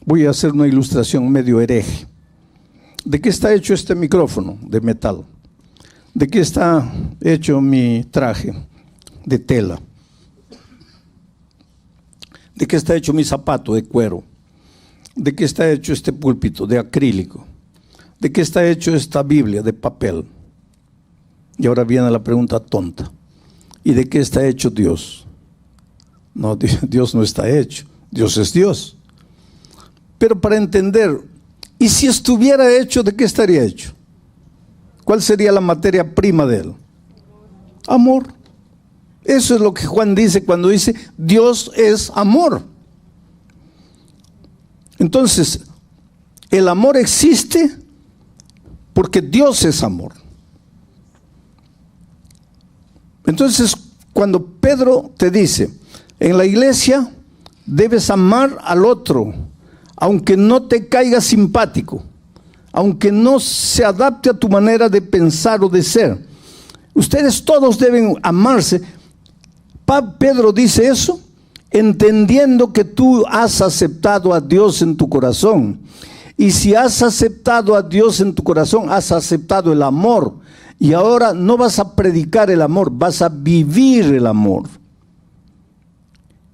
Voy a hacer una ilustración medio hereje. ¿De qué está hecho este micrófono? De metal. ¿De qué está hecho mi traje? De tela. ¿De qué está hecho mi zapato? De cuero. ¿De qué está hecho este púlpito? De acrílico. ¿De qué está hecho esta Biblia? De papel. Y ahora viene la pregunta tonta. ¿Y de qué está hecho Dios? No, Dios no está hecho. Dios es Dios. Pero para entender, ¿y si estuviera hecho, de qué estaría hecho? ¿Cuál sería la materia prima de él? Amor. Eso es lo que Juan dice cuando dice, Dios es amor. Entonces, el amor existe porque Dios es amor. Entonces, cuando Pedro te dice, en la iglesia debes amar al otro, aunque no te caiga simpático, aunque no se adapte a tu manera de pensar o de ser. Ustedes todos deben amarse. Pedro dice eso entendiendo que tú has aceptado a Dios en tu corazón. Y si has aceptado a Dios en tu corazón, has aceptado el amor. Y ahora no vas a predicar el amor, vas a vivir el amor.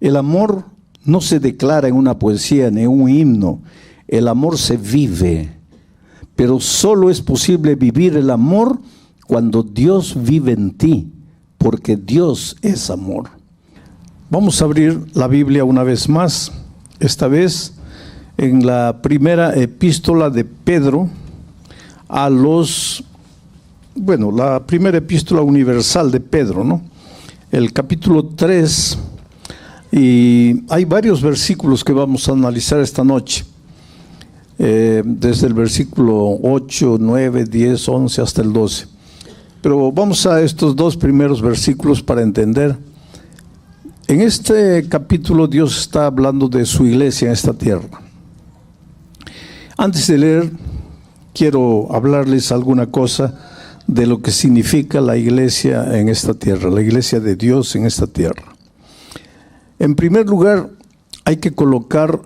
El amor no se declara en una poesía ni en un himno. El amor se vive. Pero solo es posible vivir el amor cuando Dios vive en ti, porque Dios es amor. Vamos a abrir la Biblia una vez más, esta vez en la primera epístola de Pedro a la primera epístola universal de Pedro, ¿no? El capítulo 3, y hay varios versículos que vamos a analizar esta noche. Desde el versículo 8, 9, 10, 11 hasta el 12. Pero vamos a estos dos primeros versículos para entender. En este capítulo Dios está hablando de su iglesia en esta tierra. Antes de leer, quiero hablarles alguna cosa de lo que significa la iglesia en esta tierra, la iglesia de Dios en esta tierra. En primer lugar, hay que colocar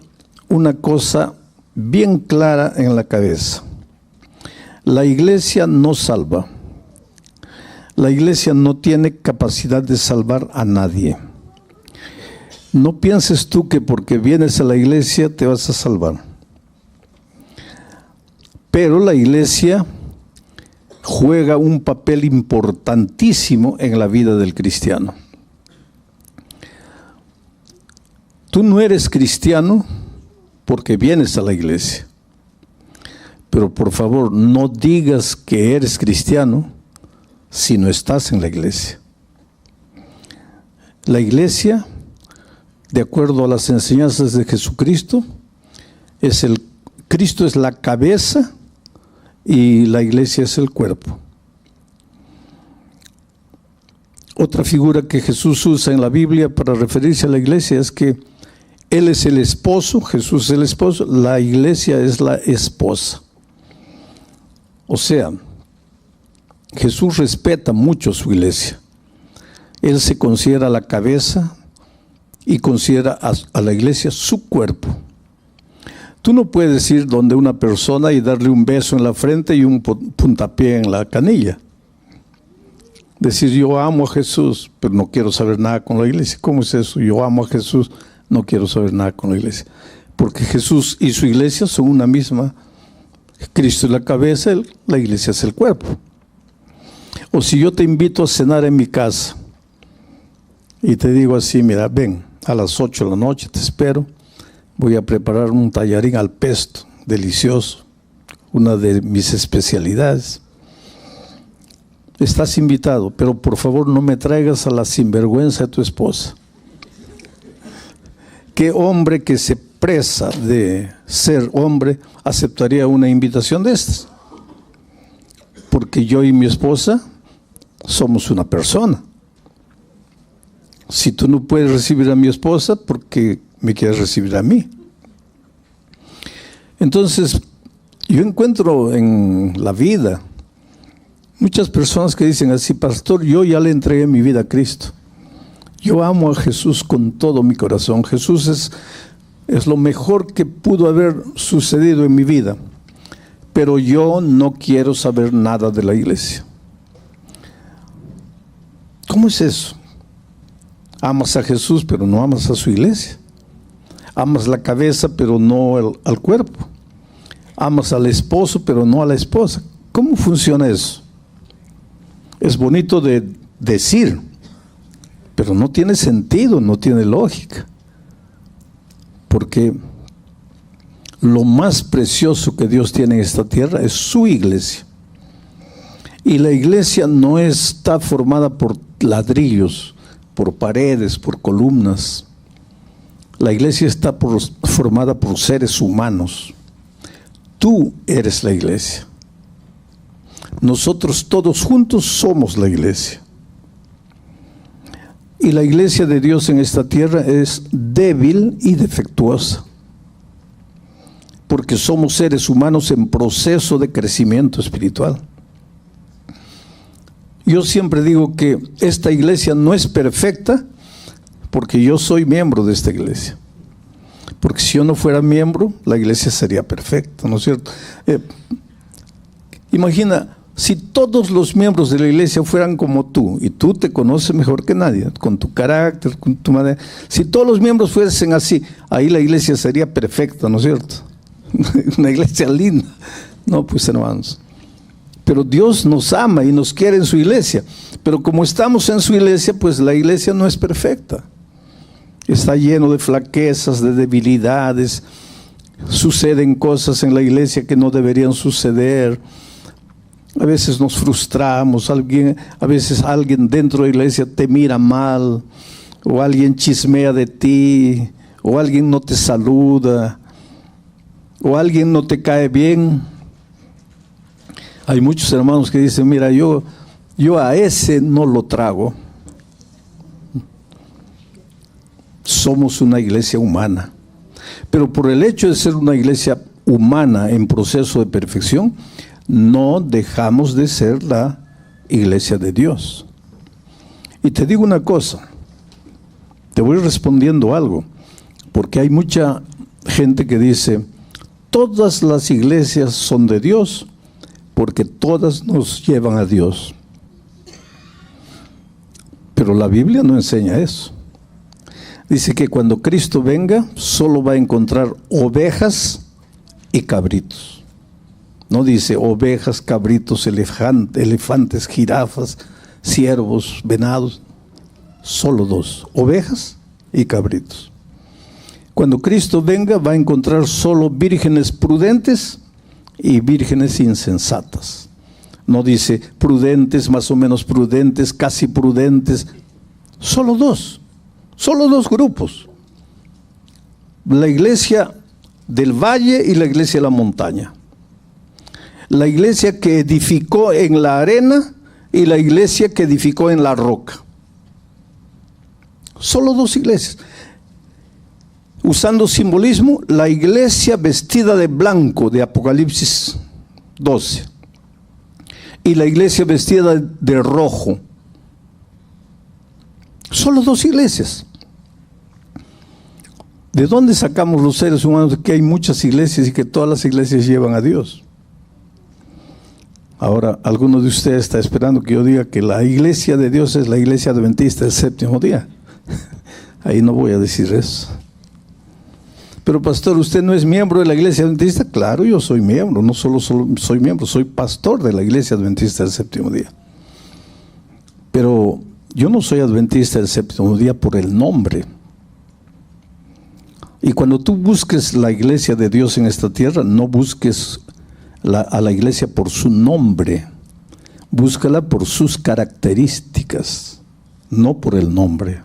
una cosa bien clara en la cabeza. La iglesia no salva. La iglesia no tiene capacidad de salvar a nadie. No pienses tú que porque vienes a la iglesia te vas a salvar. Pero la iglesia juega un papel importantísimo en la vida del cristiano. Tú no eres cristiano porque vienes a la iglesia. Pero por favor, no digas que eres cristiano si no estás en la iglesia. La iglesia, de acuerdo a las enseñanzas de Jesucristo, Cristo es la cabeza y la iglesia es el cuerpo. Otra figura que Jesús usa en la Biblia para referirse a la iglesia es que Él es el esposo, Jesús es el esposo, la iglesia es la esposa. O sea, Jesús respeta mucho su iglesia. Él se considera la cabeza y considera a la iglesia su cuerpo. Tú no puedes ir donde una persona y darle un beso en la frente y un puntapié en la canilla. Decir, yo amo a Jesús, pero no quiero saber nada con la iglesia. ¿Cómo es eso? Yo amo a Jesús, no quiero saber nada con la iglesia. Porque Jesús y su iglesia son una misma. Cristo es la cabeza, la iglesia es el cuerpo. O si yo te invito a cenar en mi casa y te digo así, mira, ven, a las 8 de la noche te espero, voy a preparar un tallarín al pesto, delicioso, una de mis especialidades. Estás invitado, pero por favor no me traigas a la sinvergüenza de tu esposa. ¿Qué hombre que se presa de ser hombre aceptaría una invitación de estas? Porque yo y mi esposa somos una persona. Si tú no puedes recibir a mi esposa, ¿por qué me quieres recibir a mí? Entonces, yo encuentro en la vida muchas personas que dicen así, pastor, yo ya le entregué mi vida a Cristo. Yo amo a Jesús con todo mi corazón. Jesús es Es lo mejor que pudo haber sucedido en mi vida. Pero yo no quiero saber nada de la iglesia. ¿Cómo es eso? Amas a Jesús, pero no amas a su iglesia. Amas la cabeza, pero no al cuerpo. Amas al esposo, pero no a la esposa. ¿Cómo funciona eso? Es bonito de decir, pero no tiene sentido, no tiene lógica. Porque lo más precioso que Dios tiene en esta tierra es su iglesia. Y la iglesia no está formada por ladrillos, por paredes, por columnas. La iglesia está formada por seres humanos. Tú eres la iglesia. Nosotros todos juntos somos la iglesia. Y la iglesia de Dios en esta tierra es débil y defectuosa. Porque somos seres humanos en proceso de crecimiento espiritual. Yo siempre digo que esta iglesia no es perfecta porque yo soy miembro de esta iglesia. Porque si yo no fuera miembro, la iglesia sería perfecta, ¿no es cierto? Imagina, si todos los miembros de la iglesia fueran como tú, y tú te conoces mejor que nadie, con tu carácter, con tu manera. Si todos los miembros fuesen así, ahí la iglesia sería perfecta, ¿no es cierto? Una iglesia linda. No, pues hermanos. Pero Dios nos ama y nos quiere en su iglesia. Pero como estamos en su iglesia, pues la iglesia no es perfecta. Está lleno de flaquezas, de debilidades. Suceden cosas en la iglesia que no deberían suceder. A veces nos frustramos. A veces alguien dentro de la iglesia te mira mal. O alguien chismea de ti. O alguien no te saluda. O alguien no te cae bien. Hay muchos hermanos que dicen, mira, yo a ese no lo trago. Somos una iglesia humana. Pero por el hecho de ser una iglesia humana en proceso de perfección, no dejamos de ser la iglesia de Dios. Y te digo una cosa, te voy respondiendo algo, porque hay mucha gente que dice, todas las iglesias son de Dios, porque todas nos llevan a Dios. Pero la Biblia no enseña eso. Dice que cuando Cristo venga, solo va a encontrar ovejas y cabritos. No dice ovejas, cabritos, elefantes, jirafas, ciervos, venados. Solo dos, ovejas y cabritos. Cuando Cristo venga, va a encontrar solo vírgenes prudentes y vírgenes insensatas. No dice prudentes, más o menos prudentes, casi prudentes. Solo dos grupos. La iglesia del valle y la iglesia de la montaña. La iglesia que edificó en la arena y la iglesia que edificó en la roca. Solo dos iglesias. Usando simbolismo, la iglesia vestida de blanco de Apocalipsis 12 y la iglesia vestida de rojo. Solo dos iglesias. ¿De dónde sacamos los seres humanos que hay muchas iglesias y que todas las iglesias llevan a Dios? Ahora, alguno de ustedes está esperando que yo diga que la iglesia de Dios es la iglesia adventista del séptimo día. Ahí no voy a decir eso. Pero pastor, ¿usted no es miembro de la iglesia adventista? Claro, yo soy miembro, no solo soy miembro, soy pastor de la iglesia adventista del séptimo día. Pero yo no soy adventista del séptimo día por el nombre. Y cuando tú busques la iglesia de Dios en esta tierra, no busques a la iglesia por su nombre, búscala por sus características, no por el nombre.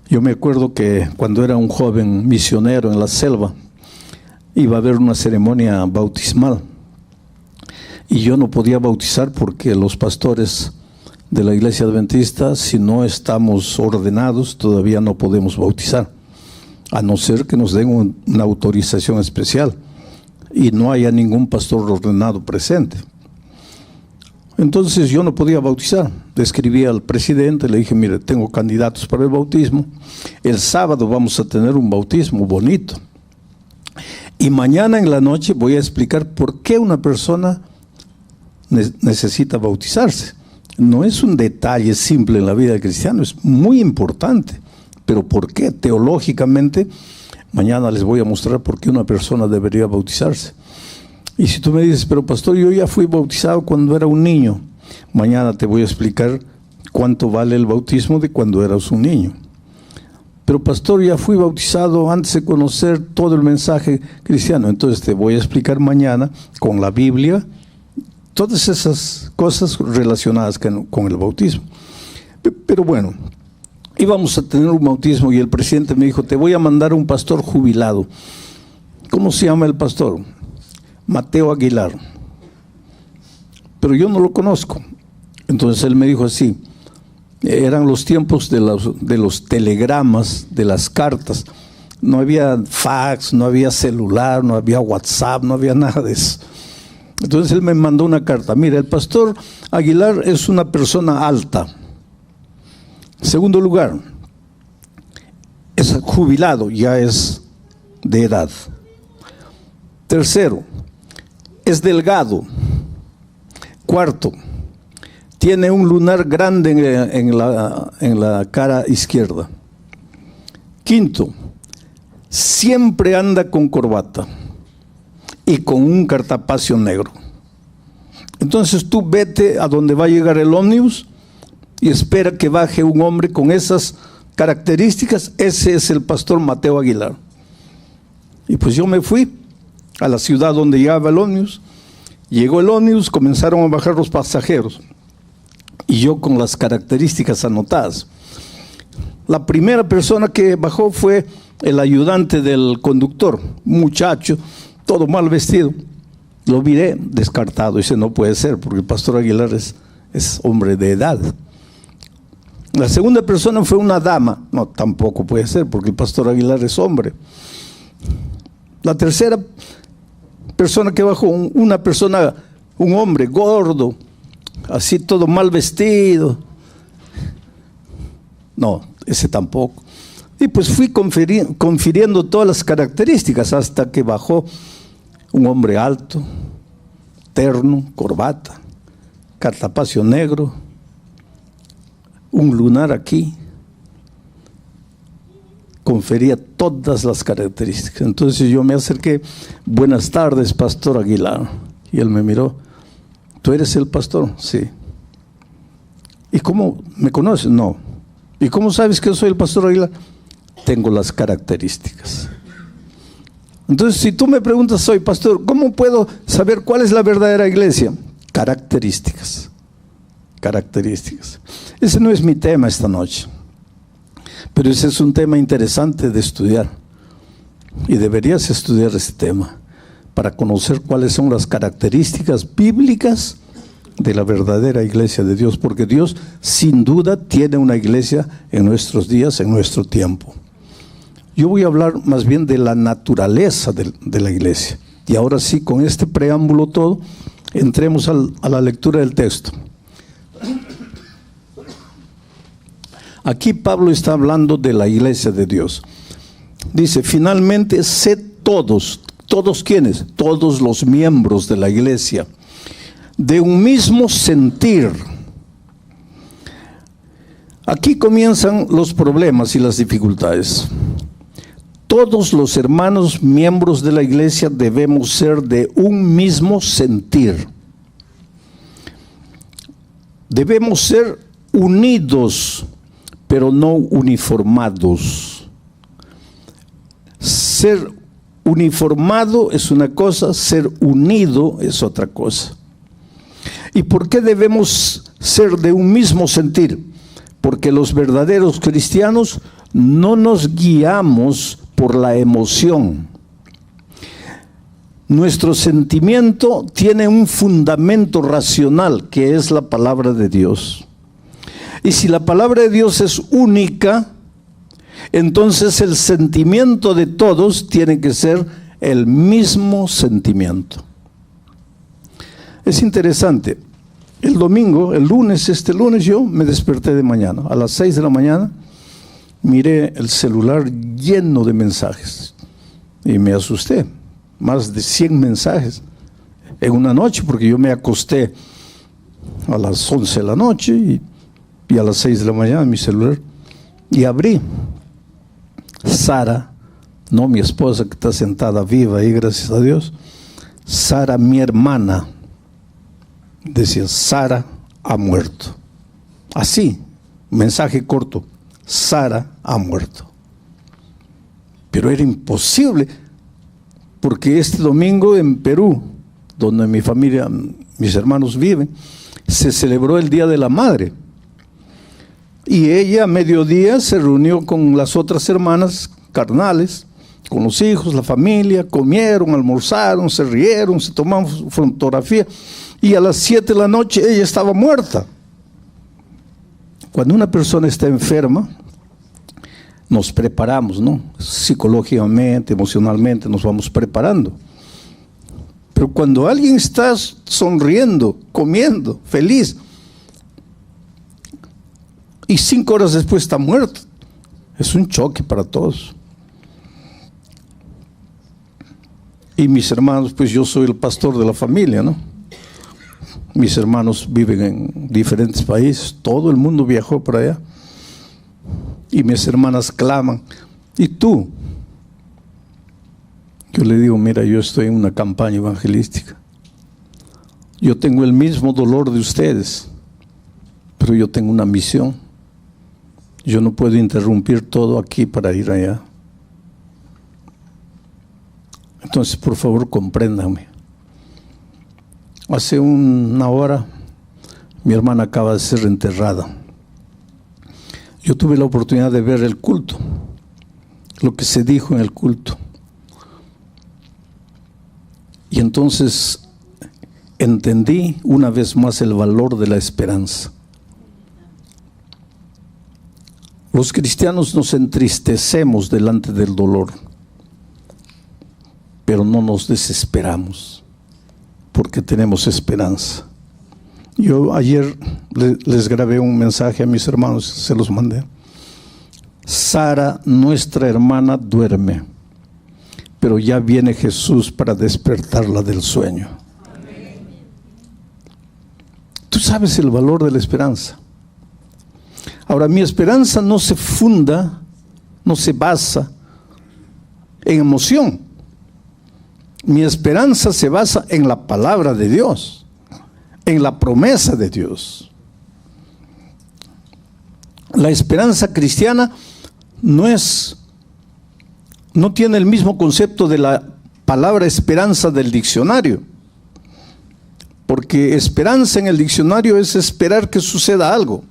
Yo me acuerdo que cuando era un joven misionero en la selva, iba a haber una ceremonia bautismal. Y yo no podía bautizar porque los pastores de la iglesia adventista, si no estamos ordenados, todavía no podemos bautizar, a no ser que nos den una autorización especial y no haya ningún pastor ordenado presente. Entonces yo no podía bautizar. Le escribí al presidente, le dije, mire, tengo candidatos para el bautismo. El sábado vamos a tener un bautismo bonito. Y mañana en la noche voy a explicar por qué una persona necesita bautizarse. No es un detalle simple en la vida del cristiano, es muy importante. Pero ¿por qué? Teológicamente, mañana les voy a mostrar por qué una persona debería bautizarse. Y si tú me dices, pero pastor, yo ya fui bautizado cuando era un niño. Mañana te voy a explicar cuánto vale el bautismo de cuando eras un niño. Pero pastor, ya fui bautizado antes de conocer todo el mensaje cristiano. Entonces te voy a explicar mañana con la Biblia todas esas cosas relacionadas con el bautismo. Pero bueno, íbamos a tener un bautismo y el presidente me dijo, te voy a mandar a un pastor jubilado. ¿Cómo se llama el pastor? Mateo Aguilar. Pero yo no lo conozco. Entonces él me dijo así, eran los tiempos de los telegramas, de las cartas. No había fax, no había celular, no había WhatsApp, no había nada de eso. Entonces él me mandó una carta. Mira, el pastor Aguilar es una persona alta. Segundo lugar, es jubilado, ya es de edad. Tercero, es delgado. Cuarto, tiene un lunar grande en la cara izquierda. Quinto, siempre anda con corbata y con un cartapacio negro. Entonces tú vete a donde va a llegar el ómnibus y espera que baje un hombre con esas características. Ese es el pastor Mateo Aguilar. Y pues yo me fui a la ciudad donde llegaba el ómnibus. Llegó el ómnibus, comenzaron a bajar los pasajeros y yo con las características anotadas. La primera persona que bajó fue el ayudante del conductor, un muchacho, todo mal vestido. Lo miré, descartado, dice, no puede ser, porque el pastor Aguilar es hombre de edad. La segunda persona fue una dama, no, tampoco puede ser, porque el pastor Aguilar es hombre. La tercera persona que bajó, un hombre gordo, así todo mal vestido. No, ese tampoco. Y pues fui confiriendo todas las características hasta que bajó un hombre alto, terno, corbata, cartapacio negro, un lunar aquí. Confería todas las características. Entonces yo me acerqué, buenas tardes, pastor Aguilar. Y él me miró, ¿tú eres el pastor? Sí. ¿Y cómo me conoces? No. ¿Y cómo sabes que yo soy el pastor Aguilar? Tengo las características. Entonces, si tú me preguntas, soy pastor, ¿cómo puedo saber cuál es la verdadera iglesia? Características. Características. Ese no es mi tema esta noche. Pero ese es un tema interesante de estudiar. Y deberías estudiar ese tema para conocer cuáles son las características bíblicas de la verdadera iglesia de Dios. Porque Dios, sin duda, tiene una iglesia en nuestros días, en nuestro tiempo. Yo voy a hablar más bien de la naturaleza de la iglesia. Y ahora sí, con este preámbulo todo, entremos a la lectura del texto. Aquí Pablo está hablando de la iglesia de Dios. Dice, finalmente, sed todos ¿quiénes? Todos los miembros de la iglesia, de un mismo sentir. Aquí comienzan los problemas y las dificultades. Todos los hermanos miembros de la iglesia debemos ser de un mismo sentir. Debemos ser unidos, pero no uniformados. Ser uniformado es una cosa, ser unido es otra cosa. ¿Y por qué debemos ser de un mismo sentir? Porque los verdaderos cristianos no nos guiamos por la emoción. Nuestro sentimiento tiene un fundamento racional, que es la palabra de Dios. Y si la palabra de Dios es única, entonces el sentimiento de todos tiene que ser el mismo sentimiento. Es interesante. El domingo, este lunes yo me desperté de mañana. A las 6 de la mañana miré el celular lleno de mensajes y me asusté. Más de 100 mensajes en una noche, porque yo me acosté a las 11 de la noche y a las 6 de la mañana mi celular y abrí. Sara, no mi esposa que está sentada viva ahí, gracias a Dios. Sara, mi hermana, decía, Sara ha muerto. Así, mensaje corto, Sara ha muerto. Pero era imposible, porque este domingo en Perú, donde mi familia, mis hermanos viven, se celebró el Día de la Madre. Y ella a mediodía se reunió con las otras hermanas carnales, con los hijos, la familia, comieron, almorzaron, se rieron, se tomaron fotografía. Y a las 7 de la noche ella estaba muerta. Cuando una persona está enferma, nos preparamos, ¿no? Psicológicamente, emocionalmente, nos vamos preparando. Pero cuando alguien está sonriendo, comiendo, feliz, y 5 horas después está muerto, es un choque para todos. Y mis hermanos, pues yo soy el pastor de la familia, ¿no? Mis hermanos viven en diferentes países, todo el mundo viajó para allá. Y mis hermanas claman, ¿y tú? Yo le digo, mira, yo estoy en una campaña evangelística. Yo tengo el mismo dolor de ustedes, pero yo tengo una misión. Yo no puedo interrumpir todo aquí para ir allá. Entonces, por favor, compréndanme. Hace una hora, mi hermana acaba de ser enterrada. Yo tuve la oportunidad de ver el culto, lo que se dijo en el culto. Y entonces entendí una vez más el valor de la esperanza. Los cristianos nos entristecemos delante del dolor, pero no nos desesperamos, porque tenemos esperanza. Yo ayer les grabé un mensaje a mis hermanos, se los mandé. Sara, nuestra hermana, duerme, pero ya viene Jesús para despertarla del sueño. Tú sabes el valor de la esperanza. Ahora, mi esperanza no se funda, no se basa en emoción. Mi esperanza se basa en la palabra de Dios, en la promesa de Dios. La esperanza cristiana no tiene el mismo concepto de la palabra esperanza del diccionario, porque esperanza en el diccionario es esperar que suceda algo.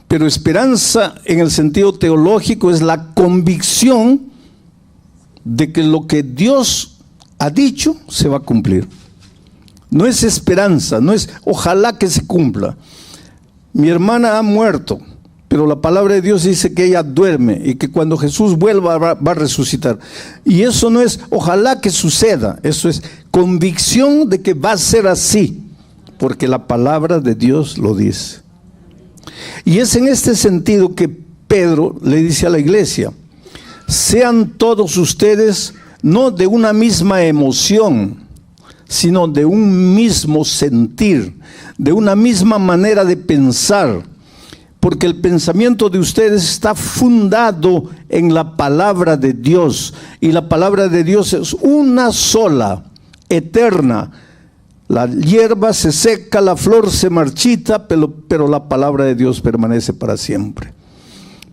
Pero esperanza en el sentido teológico es la convicción de que lo que Dios ha dicho se va a cumplir. No es esperanza, no es ojalá que se cumpla. Mi hermana ha muerto, pero la palabra de Dios dice que ella duerme y que cuando Jesús vuelva va a resucitar. Y eso no es ojalá que suceda, eso es convicción de que va a ser así, porque la palabra de Dios lo dice. Y es en este sentido que Pedro le dice a la iglesia: sean todos ustedes no de una misma emoción, sino de un mismo sentir, de una misma manera de pensar, porque el pensamiento de ustedes está fundado en la palabra de Dios, y la palabra de Dios es una sola, eterna. La hierba se seca, la flor se marchita, pero la palabra de Dios permanece para siempre.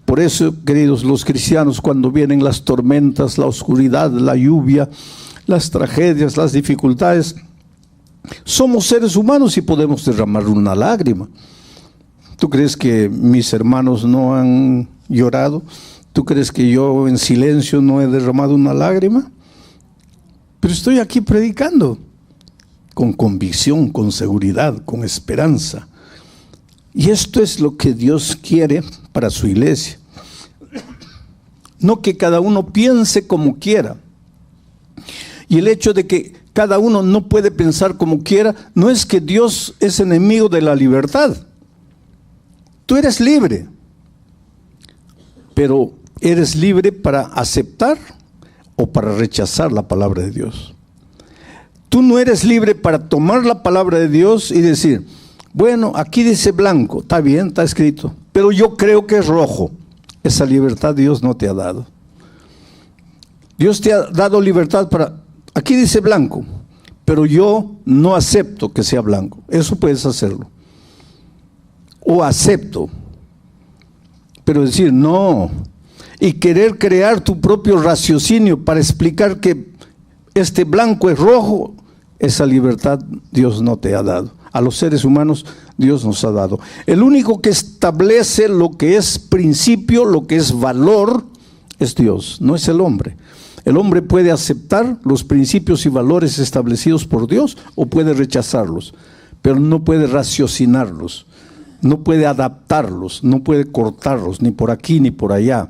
Por eso, queridos, los cristianos, cuando vienen las tormentas, la oscuridad, la lluvia, las tragedias, las dificultades, somos seres humanos y podemos derramar una lágrima. ¿Tú crees que mis hermanos no han llorado? ¿Tú crees que yo en silencio no he derramado una lágrima? Pero estoy aquí predicando con convicción, con seguridad, con esperanza. Y esto es lo que Dios quiere para su iglesia. No que cada uno piense como quiera. Y el hecho de que cada uno no puede pensar como quiera. No es que Dios es enemigo de la libertad. Tú eres libre, pero eres libre para aceptar o para rechazar la palabra de Dios. Tú no eres libre para tomar la palabra de Dios y decir, bueno, aquí dice blanco, está bien, está escrito, pero yo creo que es rojo. Esa libertad Dios no te ha dado. Dios te ha dado libertad para, aquí dice blanco, pero yo no acepto que sea blanco. Eso puedes hacerlo. O acepto, pero decir no, y querer crear tu propio raciocinio para explicar que este blanco es rojo, esa libertad Dios no te ha dado. A los seres humanos Dios nos ha dado. El único que establece lo que es principio, lo que es valor, es Dios, no es el hombre. El hombre puede aceptar los principios y valores establecidos por Dios o puede rechazarlos, pero no puede raciocinarlos, no puede adaptarlos, no puede cortarlos, ni por aquí ni por allá.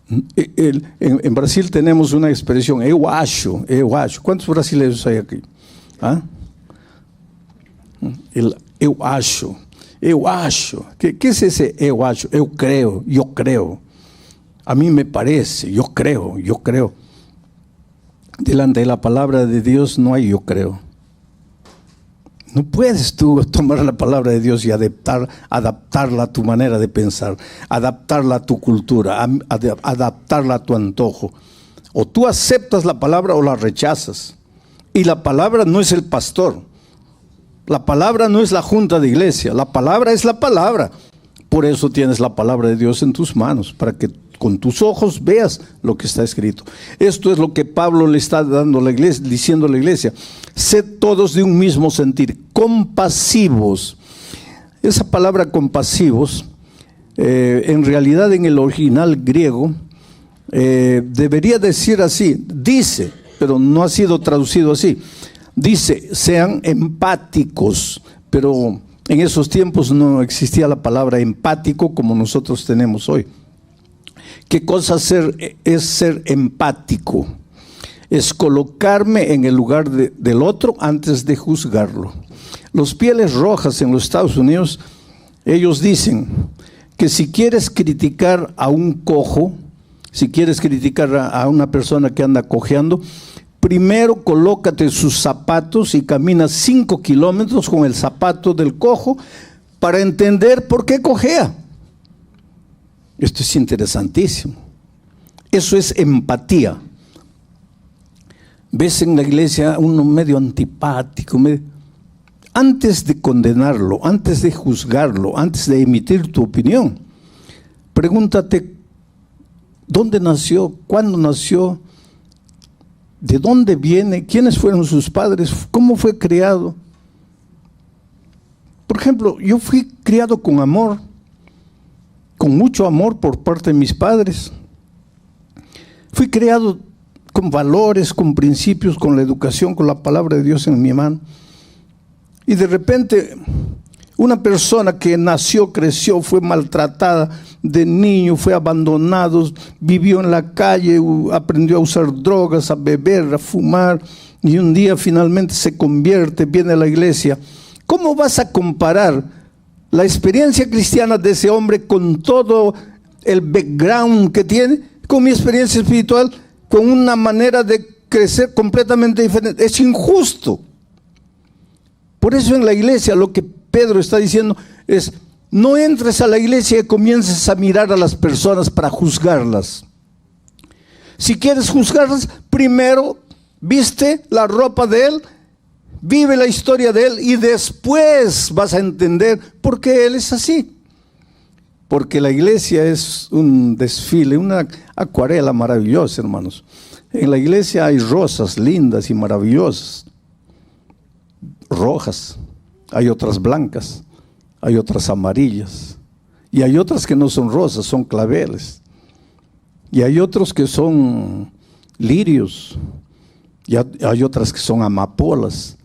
En Brasil tenemos una expresión, eu acho. ¿Cuántos brasileños hay aquí? ¿Ah? El eu acho. ¿Qué es ese eu acho? Eu creo, yo creo. A mí me parece, yo creo. Delante de la palabra de Dios no hay yo creo. No puedes tú tomar la palabra de Dios y adaptarla a tu manera de pensar, adaptarla a tu cultura, adaptarla a tu antojo. O tú aceptas la palabra o la rechazas. Y la palabra no es el pastor. La palabra no es la junta de iglesia. La palabra es la palabra. Por eso tienes la palabra de Dios en tus manos, para que con tus ojos veas lo que está escrito. Esto es lo que Pablo le está dando a la iglesia, diciendo a la iglesia. Sed todos de un mismo sentir, compasivos. Esa palabra compasivos, en realidad en el original griego, debería decir así, dice, pero no ha sido traducido así. Dice, sean empáticos, pero en esos tiempos no existía la palabra empático como nosotros tenemos hoy. ¿Qué cosa es ser empático? Es colocarme en el lugar del otro antes de juzgarlo. Los Pieles Rojas en los Estados Unidos, ellos dicen que si quieres criticar a un cojo, si quieres criticar a una persona que anda cojeando, primero colócate sus zapatos y camina 5 kilómetros con el zapato del cojo para entender por qué cojea. Esto es interesantísimo. Eso es empatía. Ves en la iglesia uno medio antipático, antes de condenarlo, antes de juzgarlo, antes de emitir tu opinión, pregúntate dónde nació, cuándo nació, de dónde viene, quiénes fueron sus padres, cómo fue criado. Por ejemplo, yo fui criado con amor, con mucho amor por parte de mis padres. Fui criado con valores, con principios, con la educación, con la palabra de Dios en mi mano. Y de repente, una persona que nació, creció, fue maltratada de niño, fue abandonado, vivió en la calle, aprendió a usar drogas, a beber, a fumar, y un día finalmente se convierte, viene a la iglesia. ¿Cómo vas a comparar la experiencia cristiana de ese hombre con todo el background que tiene, con mi experiencia espiritual, con una manera de crecer completamente diferente? Es injusto. Por eso en la iglesia lo que Pedro está diciendo es, no entres a la iglesia y comiences a mirar a las personas para juzgarlas. Si quieres juzgarlas, primero viste la ropa de él, vive la historia de él y después vas a entender por qué él es así. Porque la iglesia es un desfile, una acuarela maravillosa, hermanos. En la iglesia hay rosas lindas y maravillosas, rojas, hay otras blancas, hay otras amarillas, y hay otras que no son rosas, son claveles, y hay otros que son lirios, y hay otras que son amapolas.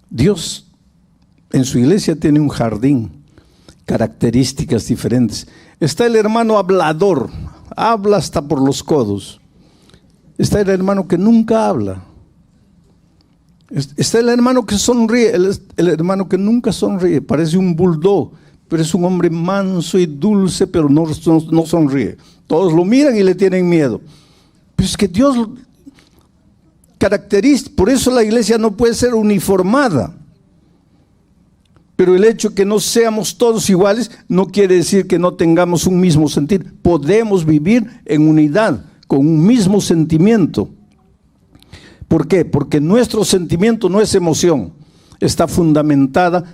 Dios en su iglesia tiene un jardín, características diferentes. Está el hermano hablador, habla hasta por los codos. Está el hermano que nunca habla. Está el hermano que sonríe, el hermano que nunca sonríe, parece un bulldog, pero es un hombre manso y dulce, pero no sonríe. Todos lo miran y le tienen miedo. Pero es que Dios caracteriza, por eso la iglesia no puede ser uniformada. Pero el hecho de que no seamos todos iguales no quiere decir que no tengamos un mismo sentir. Podemos vivir en unidad, con un mismo sentimiento. ¿Por qué? Porque nuestro sentimiento no es emoción, está fundamentado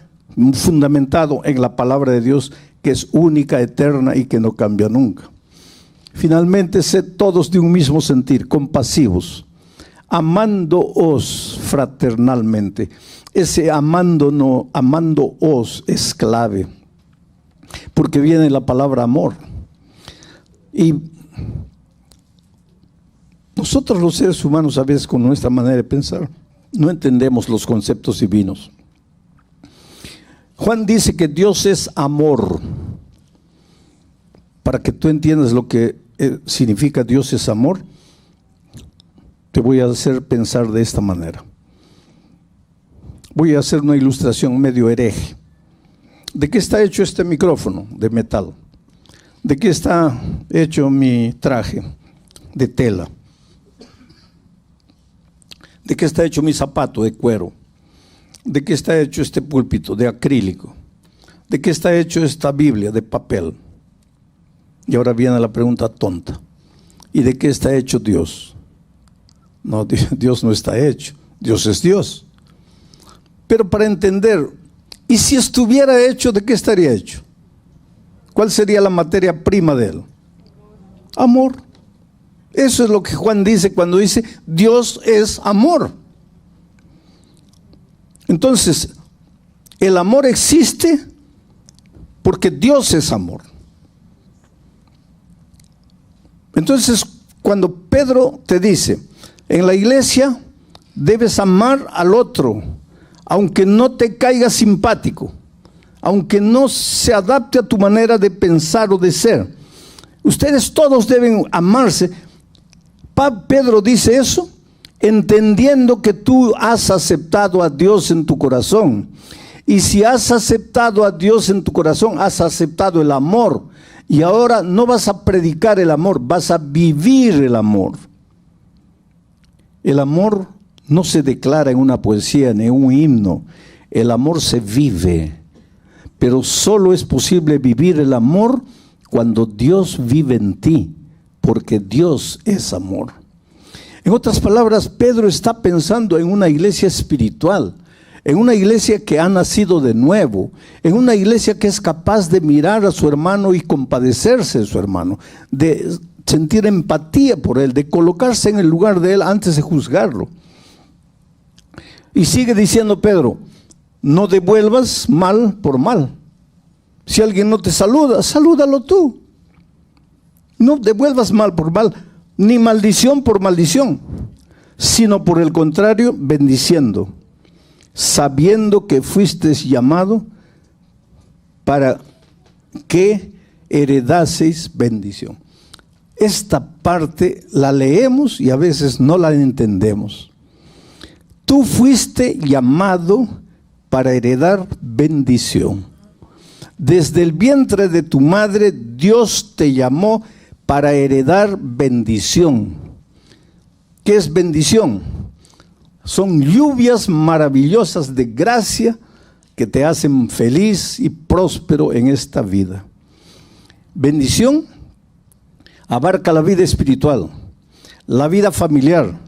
en la palabra de Dios, que es única, eterna y que no cambia nunca. Finalmente, sed todos de un mismo sentir, compasivos, amándoos fraternalmente. Ese amándoos es clave, porque viene la palabra amor. Y nosotros los seres humanos, a veces con nuestra manera de pensar, no entendemos los conceptos divinos. Juan dice que Dios es amor. Para que tú entiendas lo que significa Dios es amor, te voy a hacer pensar de esta manera. Voy a hacer una ilustración medio hereje. ¿De qué está hecho este micrófono? De metal. ¿De qué está hecho mi traje? De tela. ¿De qué está hecho mi zapato? De cuero. ¿De qué está hecho este púlpito? De acrílico. ¿De qué está hecho esta Biblia? De papel. Y ahora viene la pregunta tonta. ¿Y de qué está hecho Dios? No, Dios no está hecho. Dios es Dios. Pero para entender, ¿y si estuviera hecho, de qué estaría hecho? ¿Cuál sería la materia prima de él? Amor. Eso es lo que Juan dice cuando dice Dios es amor. Entonces, el amor existe porque Dios es amor. Entonces, cuando Pedro te dice, en la iglesia debes amar al otro, aunque no te caiga simpático, aunque no se adapte a tu manera de pensar o de ser. Ustedes todos deben amarse. Pedro dice eso entendiendo que tú has aceptado a Dios en tu corazón. Y si has aceptado a Dios en tu corazón, has aceptado el amor. Y ahora no vas a predicar el amor, vas a vivir el amor. El amor no se declara en una poesía ni en un himno. El amor se vive. Pero solo es posible vivir el amor cuando Dios vive en ti, porque Dios es amor. En otras palabras, Pedro está pensando en una iglesia espiritual, en una iglesia que ha nacido de nuevo, en una iglesia que es capaz de mirar a su hermano y compadecerse de su hermano, de sentir empatía por él, de colocarse en el lugar de él antes de juzgarlo. Y sigue diciendo Pedro, no devuelvas mal por mal. Si alguien no te saluda, salúdalo tú. No devuelvas mal por mal, ni maldición por maldición, sino por el contrario, bendiciendo, sabiendo que fuiste llamado para que heredaseis bendición. Esta parte la leemos y a veces no la entendemos. Tú fuiste llamado para heredar bendición. Desde el vientre de tu madre, Dios te llamó para heredar bendición. ¿Qué es bendición? Son lluvias maravillosas de gracia que te hacen feliz y próspero en esta vida. Bendición abarca la vida espiritual, la vida familiar,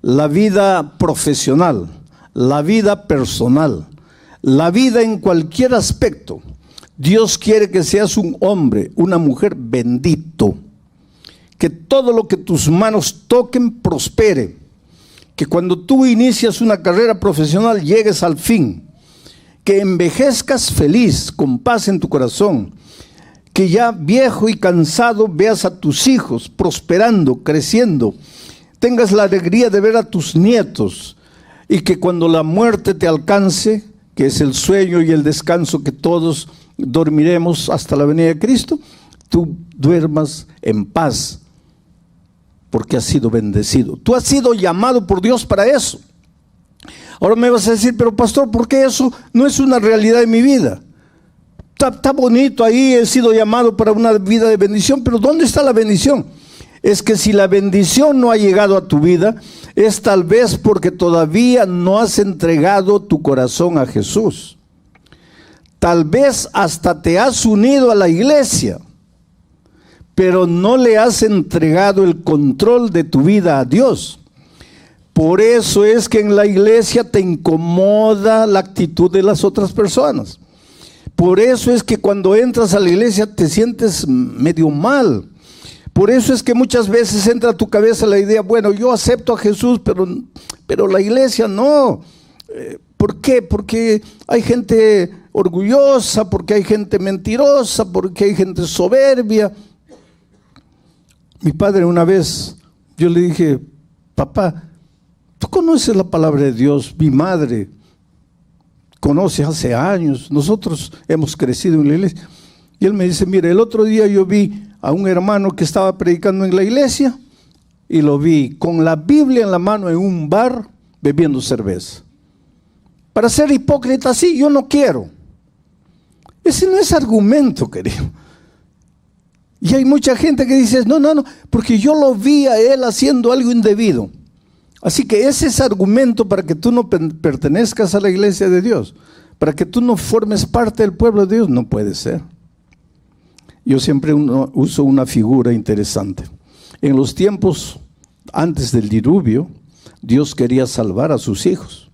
la vida profesional, la vida personal, la vida en cualquier aspecto. Dios quiere que seas un hombre, una mujer bendito. Que todo lo que tus manos toquen prospere. Que cuando tú inicias una carrera profesional llegues al fin. Que envejezcas feliz, con paz en tu corazón. Que ya viejo y cansado veas a tus hijos prosperando, creciendo. Tengas la alegría de ver a tus nietos. Y que cuando la muerte te alcance, que es el sueño y el descanso que todos dormiremos hasta la venida de Cristo, tú duermas en paz, porque has sido bendecido. Tú has sido llamado por Dios para eso. Ahora me vas a decir, pero pastor, ¿por qué eso no es una realidad en mi vida? Está bonito ahí, he sido llamado para una vida de bendición, pero ¿dónde está la bendición? Es que si la bendición no ha llegado a tu vida, es tal vez porque todavía no has entregado tu corazón a Jesús. Tal vez hasta te has unido a la iglesia, pero no le has entregado el control de tu vida a Dios. Por eso es que en la iglesia te incomoda la actitud de las otras personas. Por eso es que cuando entras a la iglesia te sientes medio mal. Por eso es que muchas veces entra a tu cabeza la idea, bueno, yo acepto a Jesús, pero la iglesia no. ¿Por qué? Porque hay gente orgullosa, porque hay gente mentirosa, porque hay gente soberbia. Mi padre una vez, yo le dije, papá, ¿tú conoces la palabra de Dios? Mi madre conoce hace años, nosotros hemos crecido en la iglesia. Y él me dice, mire, el otro día yo vi a un hermano que estaba predicando en la iglesia y lo vi con la Biblia en la mano en un bar bebiendo cerveza. Para ser hipócrita, sí, yo no quiero. Ese no es argumento, querido. Y hay mucha gente que dice, no, porque yo lo vi a él haciendo algo indebido. Así que ese es argumento para que tú no pertenezcas a la iglesia de Dios, para que tú no formes parte del pueblo de Dios. No puede ser. Yo siempre uso una figura interesante. En los tiempos antes del diluvio, Dios quería salvar a sus hijos.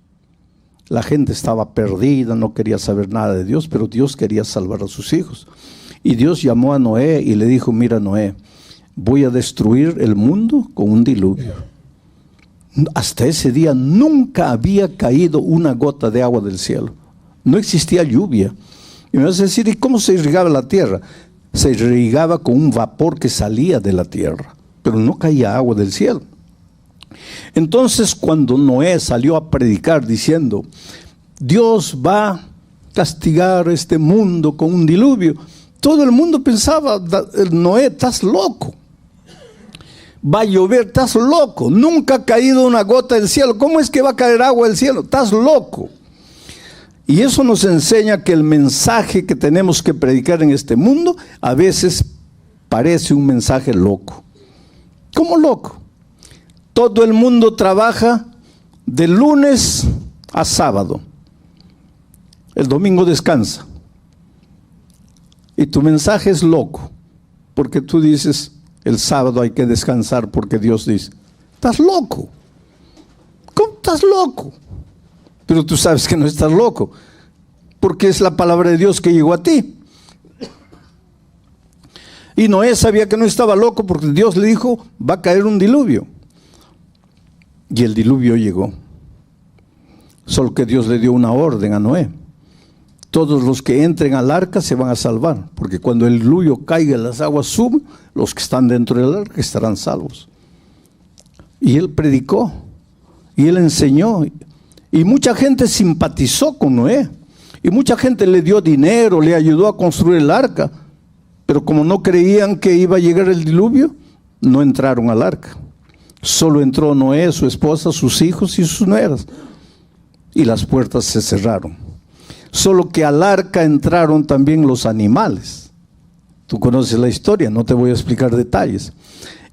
La gente estaba perdida, no quería saber nada de Dios, pero Dios quería salvar a sus hijos. Y Dios llamó a Noé y le dijo, mira Noé, voy a destruir el mundo con un diluvio. Hasta ese día nunca había caído una gota de agua del cielo. No existía lluvia. Y me vas a decir, ¿y cómo se irrigaba la tierra? Se irrigaba con un vapor que salía de la tierra, pero no caía agua del cielo. Entonces, cuando Noé salió a predicar diciendo, Dios va a castigar este mundo con un diluvio, todo el mundo pensaba, Noé, estás loco. Va a llover, estás loco. Nunca ha caído una gota del cielo. ¿Cómo es que va a caer agua del cielo? Estás loco. Y eso nos enseña que el mensaje que tenemos que predicar en este mundo a veces parece un mensaje loco. ¿Cómo loco? Todo el mundo trabaja de lunes a sábado. El domingo descansa. Y tu mensaje es loco, porque tú dices, el sábado hay que descansar porque Dios dice, estás loco. ¿Cómo estás loco? Pero tú sabes que no estás loco, porque es la palabra de Dios que llegó a ti. Y Noé sabía que no estaba loco porque Dios le dijo, va a caer un diluvio. Y el diluvio llegó. Solo que Dios le dio una orden a Noé. Todos los que entren al arca se van a salvar, porque cuando el diluvio caiga, las aguas suben, los que están dentro del arca estarán salvos. Y él predicó, y él enseñó, y mucha gente simpatizó con Noé, y mucha gente le dio dinero, le ayudó a construir el arca, pero como no creían que iba a llegar el diluvio, no entraron al arca. Solo entró Noé, su esposa, sus hijos y sus nueras, y las puertas se cerraron. Solo que al arca entraron también los animales. Tú conoces la historia, no te voy a explicar detalles.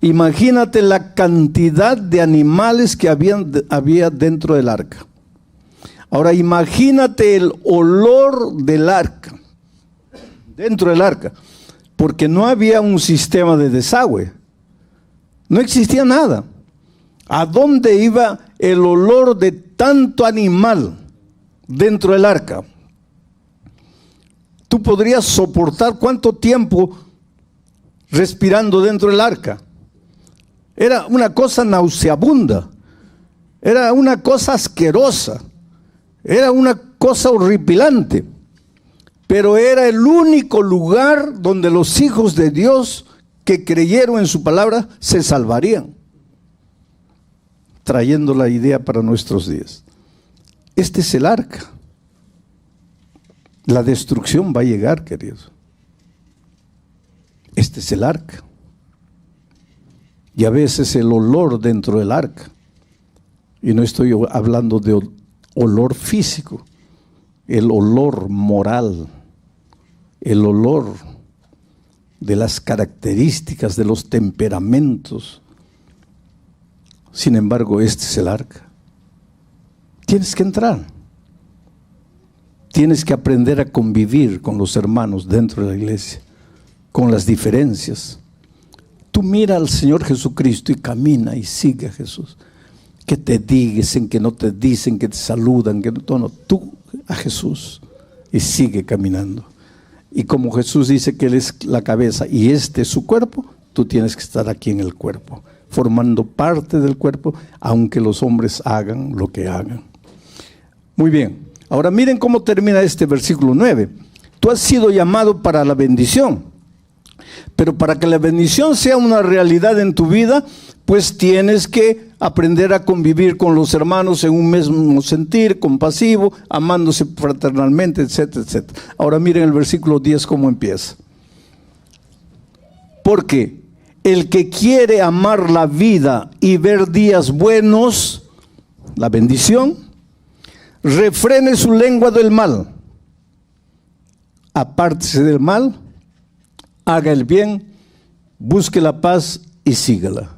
Imagínate la cantidad de animales que había dentro del arca. Ahora imagínate el olor del arca, dentro del arca, porque no había un sistema de desagüe. No existía nada. ¿A dónde iba el olor de tanto animal dentro del arca? ¿Tú podrías soportar cuánto tiempo respirando dentro del arca? Era una cosa nauseabunda, era una cosa asquerosa, era una cosa horripilante, pero era el único lugar donde los hijos de Dios que creyeron en su palabra se salvarían. Trayendo la idea para nuestros días. Este es el arca. La destrucción va a llegar, queridos. Este es el arca. Y a veces el olor dentro del arca. Y no estoy hablando de olor físico, el olor moral, el olor de las características, de los temperamentos. Sin embargo, este es el arca. Tienes que entrar. Tienes que aprender a convivir con los hermanos dentro de la iglesia, con las diferencias. Tú mira al Señor Jesucristo y camina y sigue a Jesús. Que te dicen, que no te dicen, que te saludan, que no, tú a Jesús y sigue caminando. Y como Jesús dice que Él es la cabeza y este es su cuerpo, tú tienes que estar aquí en el cuerpo, formando parte del cuerpo, aunque los hombres hagan lo que hagan. Muy bien, ahora miren cómo termina este versículo 9. Tú has sido llamado para la bendición, pero para que la bendición sea una realidad en tu vida, pues tienes que aprender a convivir con los hermanos en un mismo sentir, compasivo, amándose fraternalmente, etcétera, etcétera. Ahora miren el versículo 10 cómo empieza. Porque el que quiere amar la vida y ver días buenos, la bendición, refrene su lengua del mal, apártese del mal, haga el bien, busque la paz y sígala.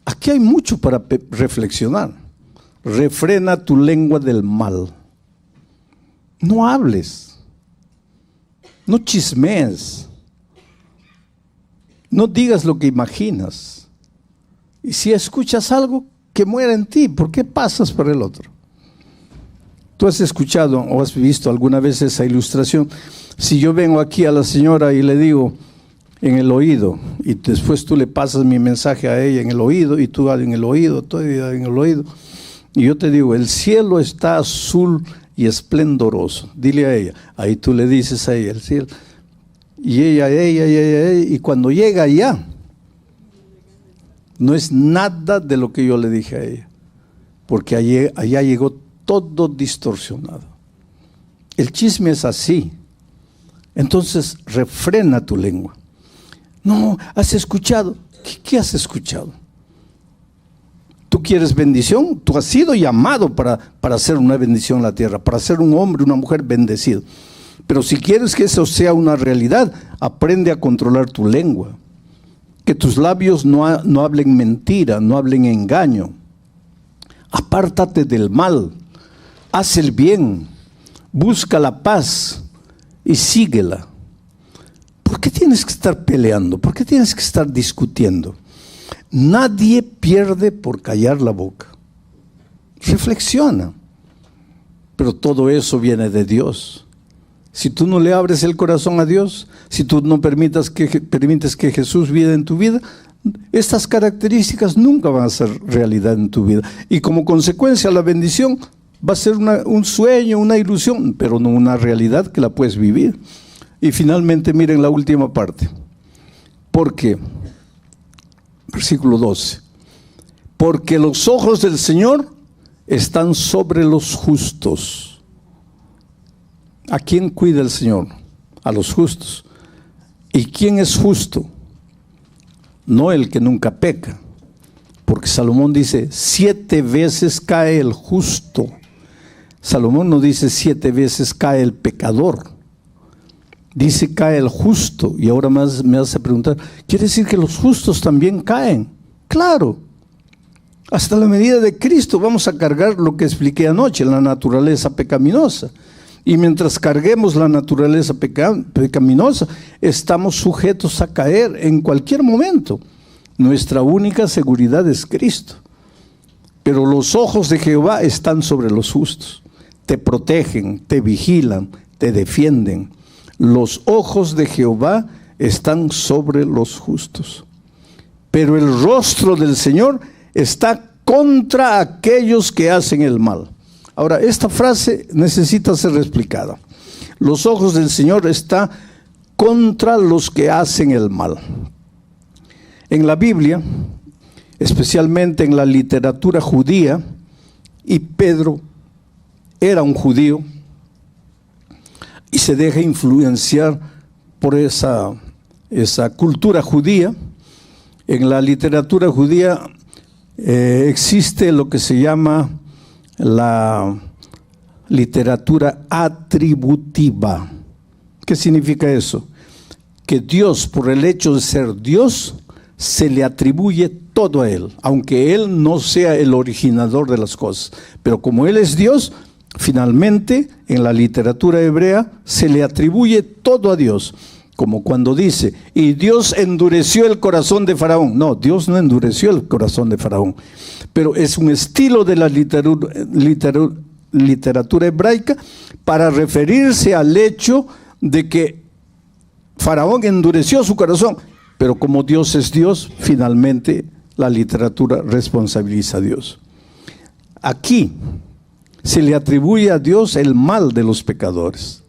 Aquí hay mucho para reflexionar. Refrena tu lengua del mal. No hables, no chismees, no digas lo que imaginas. Y si escuchas algo, que muera en ti. ¿Por qué pasas por el otro? Tú has escuchado o has visto alguna vez esa ilustración. Si yo vengo aquí a la señora y le digo en el oído, y después tú le pasas mi mensaje a ella en el oído, y tú en el oído, todavía en el oído, y yo te digo, el cielo está azul y esplendoroso. Dile a ella. Ahí tú le dices a ella, el cielo. Y ella, y cuando llega allá, no es nada de lo que yo le dije a ella, porque allá llegó todo distorsionado. El chisme es así. Entonces, refrena tu lengua. No, has escuchado. ¿Qué has escuchado? ¿Tú quieres bendición? Tú has sido llamado para hacer una bendición en la tierra, para ser un hombre, una mujer bendecido. Pero si quieres que eso sea una realidad, aprende a controlar tu lengua. Que tus labios no hablen mentira, no hablen engaño. Apártate del mal, haz el bien, busca la paz y síguela. ¿Por qué tienes que estar peleando? ¿Por qué tienes que estar discutiendo? Nadie pierde por callar la boca. Reflexiona. Pero todo eso viene de Dios. Si tú no le abres el corazón a Dios, si tú no permites que Jesús viva en tu vida, estas características nunca van a ser realidad en tu vida. Y como consecuencia, la bendición va a ser un sueño, una ilusión, pero no una realidad que la puedes vivir. Y finalmente, miren la última parte. Porque, versículo 12, porque los ojos del Señor están sobre los justos. ¿A quién cuida el Señor? A los justos. ¿Y quién es justo? No el que nunca peca. Porque Salomón dice, 7 veces cae el justo. Salomón no dice 7 veces cae el pecador. Dice cae el justo. Y ahora más me hace preguntar, ¿quiere decir que los justos también caen? Claro. Hasta la medida de Cristo vamos a cargar lo que expliqué anoche, la naturaleza pecaminosa. Y mientras carguemos la naturaleza pecaminosa, estamos sujetos a caer en cualquier momento. Nuestra única seguridad es Cristo. Pero los ojos de Jehová están sobre los justos. Te protegen, te vigilan, te defienden. Los ojos de Jehová están sobre los justos. Pero el rostro del Señor está contra aquellos que hacen el mal. Ahora, esta frase necesita ser explicada. Los ojos del Señor están contra los que hacen el mal. En la Biblia, especialmente en la literatura judía, y Pedro era un judío, y se deja influenciar por esa cultura judía. En la literatura judía existe lo que se llama la literatura atributiva. ¿Qué significa eso? Que Dios, por el hecho de ser Dios, se le atribuye todo a Él, aunque Él no sea el originador de las cosas. Pero como Él es Dios, finalmente en la literatura hebrea se le atribuye todo a Dios. Como cuando dice, y Dios endureció el corazón de Faraón. No, Dios no endureció el corazón de Faraón. Pero es un estilo de la literatura hebraica para referirse al hecho de que Faraón endureció su corazón. Pero como Dios es Dios, finalmente la literatura responsabiliza a Dios. Aquí se le atribuye a Dios el mal de los pecadores.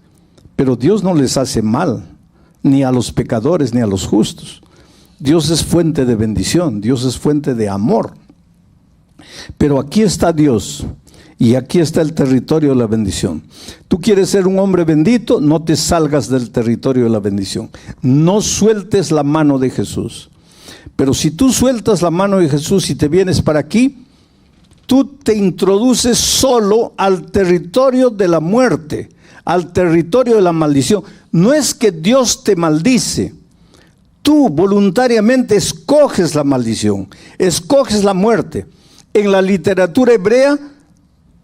Pero Dios no les hace mal, ni a los pecadores, ni a los justos. Dios es fuente de bendición, Dios es fuente de amor. Pero aquí está Dios, y aquí está el territorio de la bendición. Tú quieres ser un hombre bendito, no te salgas del territorio de la bendición. No sueltes la mano de Jesús. Pero si tú sueltas la mano de Jesús y te vienes para aquí, tú te introduces solo al territorio de la muerte, al territorio de la maldición. No es que Dios te maldice. Tú voluntariamente escoges la maldición, escoges la muerte. En la literatura hebrea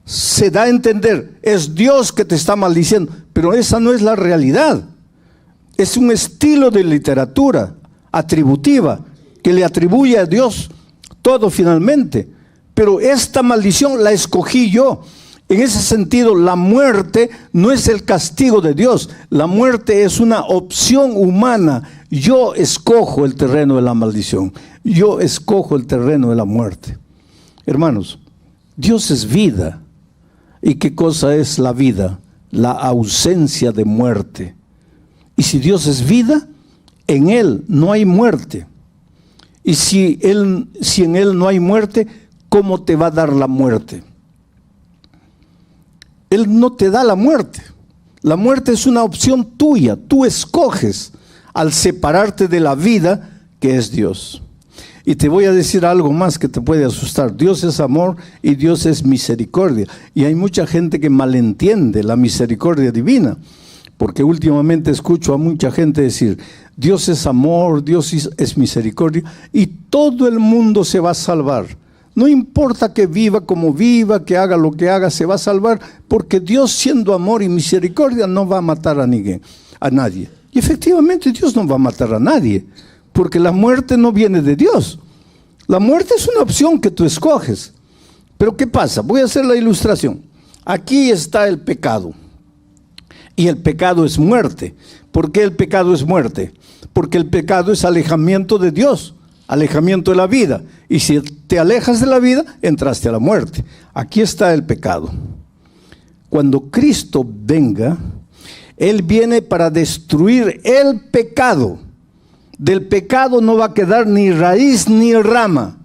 se da a entender, es Dios que te está maldiciendo, pero esa no es la realidad. Es un estilo de literatura atributiva que le atribuye a Dios todo finalmente. Pero esta maldición la escogí yo. En ese sentido, la muerte no es el castigo de Dios. La muerte es una opción humana. Yo escojo el terreno de la maldición. Yo escojo el terreno de la muerte. Hermanos, Dios es vida. ¿Y qué cosa es la vida? La ausencia de muerte. Y si Dios es vida, en Él no hay muerte. Y si en Él no hay muerte, ¿cómo te va a dar la muerte? Él no te da la muerte. La muerte es una opción tuya. Tú escoges al separarte de la vida que es Dios. Y te voy a decir algo más que te puede asustar. Dios es amor y Dios es misericordia. Y hay mucha gente que malentiende la misericordia divina. Porque últimamente escucho a mucha gente decir, Dios es amor, Dios es misericordia, y todo el mundo se va a salvar. No importa que viva como viva, que haga lo que haga, se va a salvar, porque Dios, siendo amor y misericordia, no va a matar a nadie. Y efectivamente Dios no va a matar a nadie, porque la muerte no viene de Dios. La muerte es una opción que tú escoges. Pero ¿qué pasa? Voy a hacer la ilustración. Aquí está el pecado. Y el pecado es muerte. ¿Por qué el pecado es muerte? Porque el pecado es alejamiento de Dios, alejamiento de la vida. Y si te alejas de la vida, entraste a la muerte. Aquí está el pecado. Cuando Cristo venga, Él viene para destruir el pecado. Del pecado no va a quedar ni raíz ni rama.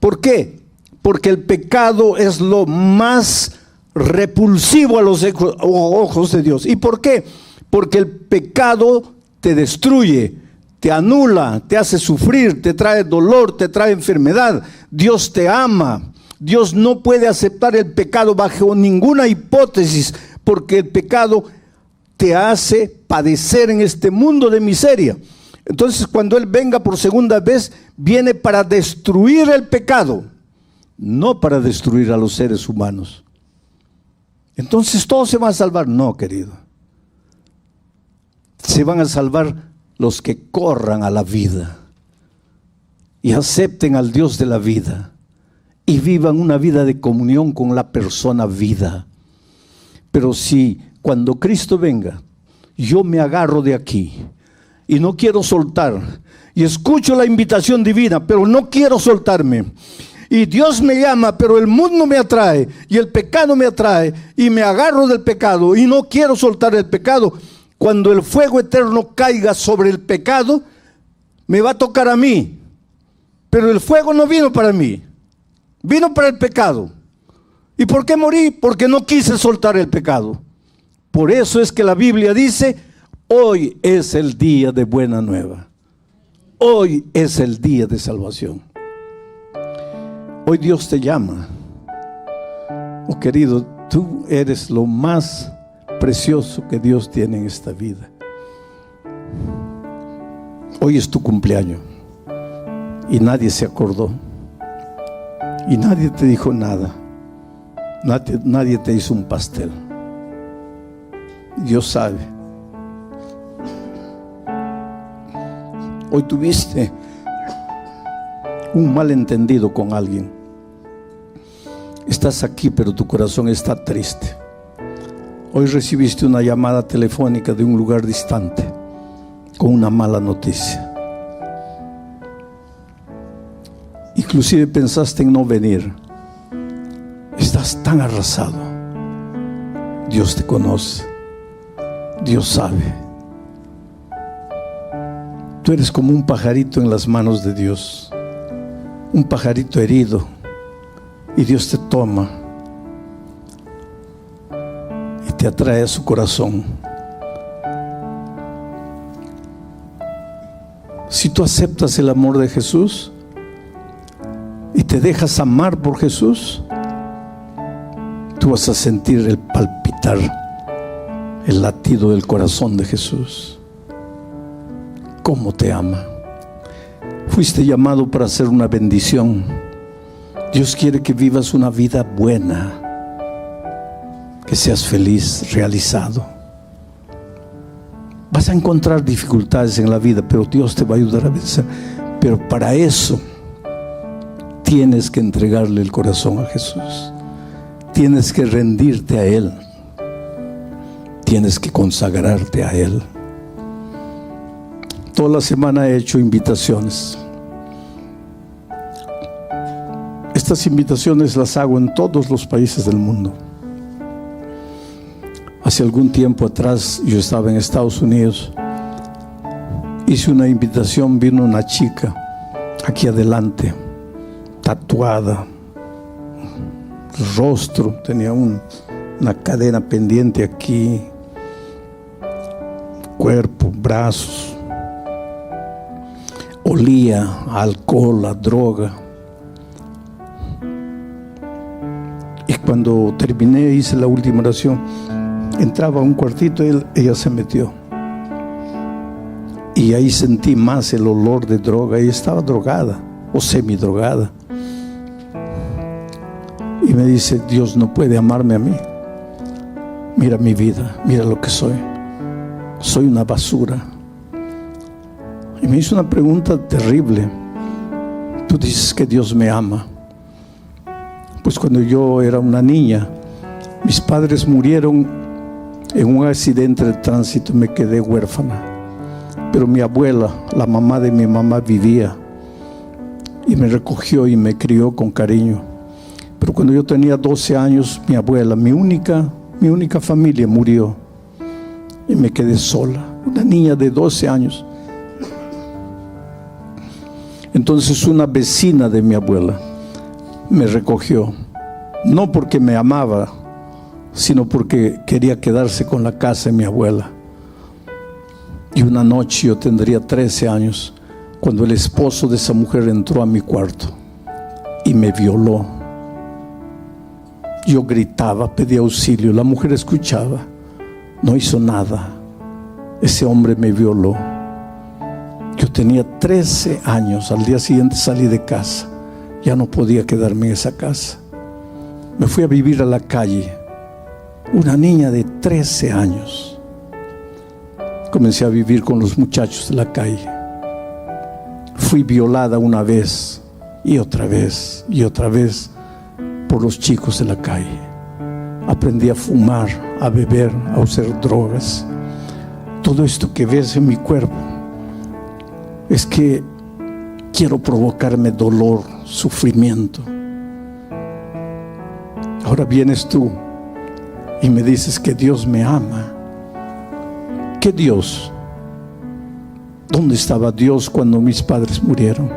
¿Por qué? Porque el pecado es lo más repulsivo a los ojos de Dios. ¿Y por qué? Porque el pecado te destruye, te anula, te hace sufrir, te trae dolor, te trae enfermedad. Dios te ama. Dios no puede aceptar el pecado bajo ninguna hipótesis, porque el pecado te hace padecer en este mundo de miseria. Entonces, cuando Él venga por segunda vez, viene para destruir el pecado, no para destruir a los seres humanos. Entonces, ¿todos se van a salvar? No, querido. Se van a salvar los que corran a la vida y acepten al Dios de la vida y vivan una vida de comunión con la persona vida. Pero si cuando Cristo venga, yo me agarro de aquí y no quiero soltar, y escucho la invitación divina, pero no quiero soltarme, y Dios me llama, pero el mundo me atrae, y el pecado me atrae, y me agarro del pecado, y no quiero soltar el pecado, cuando el fuego eterno caiga sobre el pecado, me va a tocar a mí, pero el fuego no vino para mí, vino para el pecado. ¿Y por qué morí? Porque no quise soltar el pecado. Por eso es que la Biblia dice, hoy es el día de buena nueva. Hoy es el día de salvación. Hoy Dios te llama. Oh querido, tú eres lo más precioso que Dios tiene en esta vida. Hoy es tu cumpleaños y nadie se acordó y nadie te dijo nada. Nadie te hizo un pastel. Dios sabe. Hoy tuviste un malentendido con alguien. Estás aquí, pero tu corazón está triste. Hoy recibiste una llamada telefónica de un lugar distante con una mala noticia. Inclusive pensaste en no venir. Estás tan arrasado. Dios te conoce. Dios sabe. Tú eres como un pajarito en las manos de Dios. Un pajarito herido. Y Dios te toma y te atrae a su corazón. Si tú aceptas el amor de Jesús y te dejas amar por Jesús, tú vas a sentir el palpitar, el latido del corazón de Jesús. ¿Cómo te ama? Fuiste llamado para ser una bendición. Dios quiere que vivas una vida buena, que seas feliz, realizado. Vas a encontrar dificultades en la vida, pero Dios te va a ayudar a vencer. Pero para eso tienes que entregarle el corazón a Jesús. Tienes que rendirte a Él. Tienes que consagrarte a Él. Toda la semana he hecho invitaciones. Estas invitaciones las hago en todos los países del mundo. Hace algún tiempo atrás yo estaba en Estados Unidos. Hice una invitación, vino una chica aquí adelante, tatuada, rostro, tenía una cadena pendiente aquí, cuerpo, brazos, olía a alcohol, a droga. Y cuando terminé, hice la última oración, entraba a un cuartito y ella se metió. Y ahí sentí más el olor de droga. Ella estaba drogada o semidrogada. Y me dice: Dios no puede amarme a mí. Mira mi vida, mira lo que soy. Soy una basura. Y me hizo una pregunta terrible. Tú dices que Dios me ama. Pues cuando yo era una niña, mis padres murieron en un accidente de tránsito y me quedé huérfana. Pero mi abuela, la mamá de mi mamá, vivía y me recogió y me crió con cariño. Pero cuando yo tenía 12 años, mi abuela, mi única familia, murió y me quedé sola, una niña de 12 años. Entonces una vecina de mi abuela me recogió, no porque me amaba, sino porque quería quedarse con la casa de mi abuela. Y una noche, yo tendría 13 años, cuando el esposo de esa mujer entró a mi cuarto y me violó. Yo gritaba, pedía auxilio, la mujer escuchaba, no hizo nada. Ese hombre me violó. Yo tenía 13 años, al día siguiente salí de casa. Ya no podía quedarme en esa casa. Me fui a vivir a la calle. Una niña de 13 años. Comencé a vivir con los muchachos de la calle. Fui violada una vez y otra vez y otra vez por los chicos de la calle. Aprendí a fumar, a beber, a usar drogas. Todo esto que ves en mi cuerpo es que quiero provocarme dolor, sufrimiento. Ahora vienes tú y me dices que Dios me ama. ¿Qué Dios? ¿Dónde estaba Dios cuando mis padres murieron?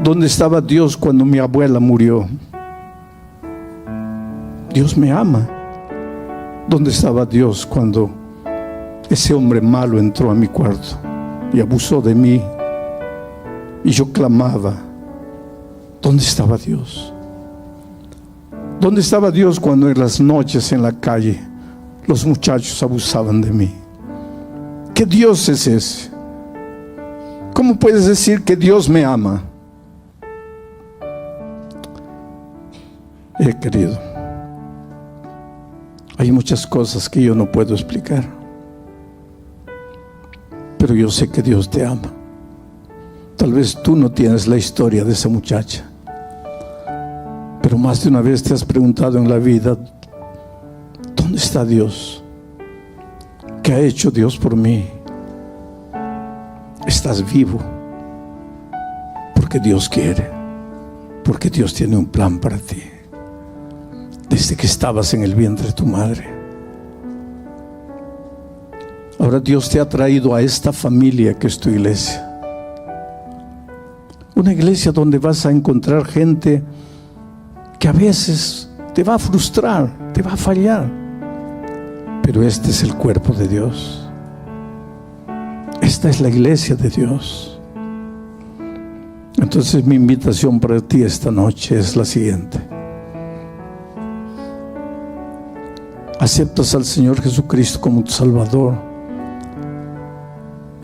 ¿Dónde estaba Dios cuando mi abuela murió? Dios me ama. ¿Dónde estaba Dios cuando ese hombre malo entró a mi cuarto y abusó de mí? Y yo clamaba, ¿dónde estaba Dios? ¿Dónde estaba Dios cuando en las noches en la calle los muchachos abusaban de mí? ¿Qué Dios es ese? ¿Cómo puedes decir que Dios me ama? Querido, hay muchas cosas que yo no puedo explicar, pero yo sé que Dios te ama. Tal vez tú no tienes la historia de esa muchacha, pero más de una vez te has preguntado en la vida, ¿dónde está Dios? ¿Qué ha hecho Dios por mí? Estás vivo porque Dios quiere, porque Dios tiene un plan para ti. Desde que estabas en el vientre de tu madre. Ahora Dios te ha traído a esta familia que es tu iglesia. Una iglesia donde vas a encontrar gente que a veces te va a frustrar, te va a fallar. Pero este es el cuerpo de Dios. Esta es la iglesia de Dios. Entonces mi invitación para ti esta noche es la siguiente. ¿Aceptas al Señor Jesucristo como tu Salvador?